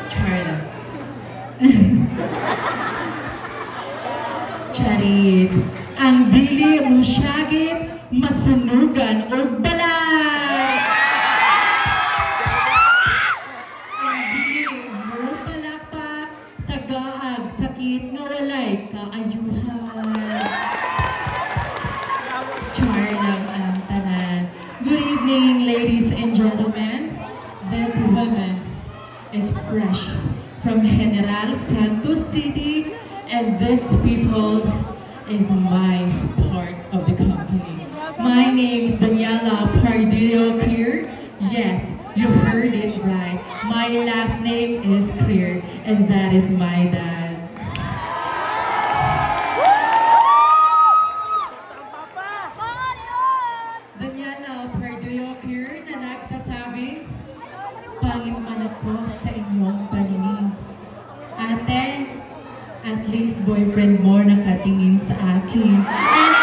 Charla. Charis, ang dili mo syagit, masunugan o balag. Ang dili mo palakpak, tagaag sakit nga walay kaayuhan. Char lang ang tanan. Good evening, ladies and gentlemen. This woman is fresh from General Santos City, and this people is my part of the company. My name is Daniela Pardillo Clear. Yes, you heard it right. My last name is Clear, and that is my dad. Daniela Pardillo Clear na nagsasabi, pangit man ako sa inyong paningin. Ate, at least boyfriend mo nakatingin sa akin. And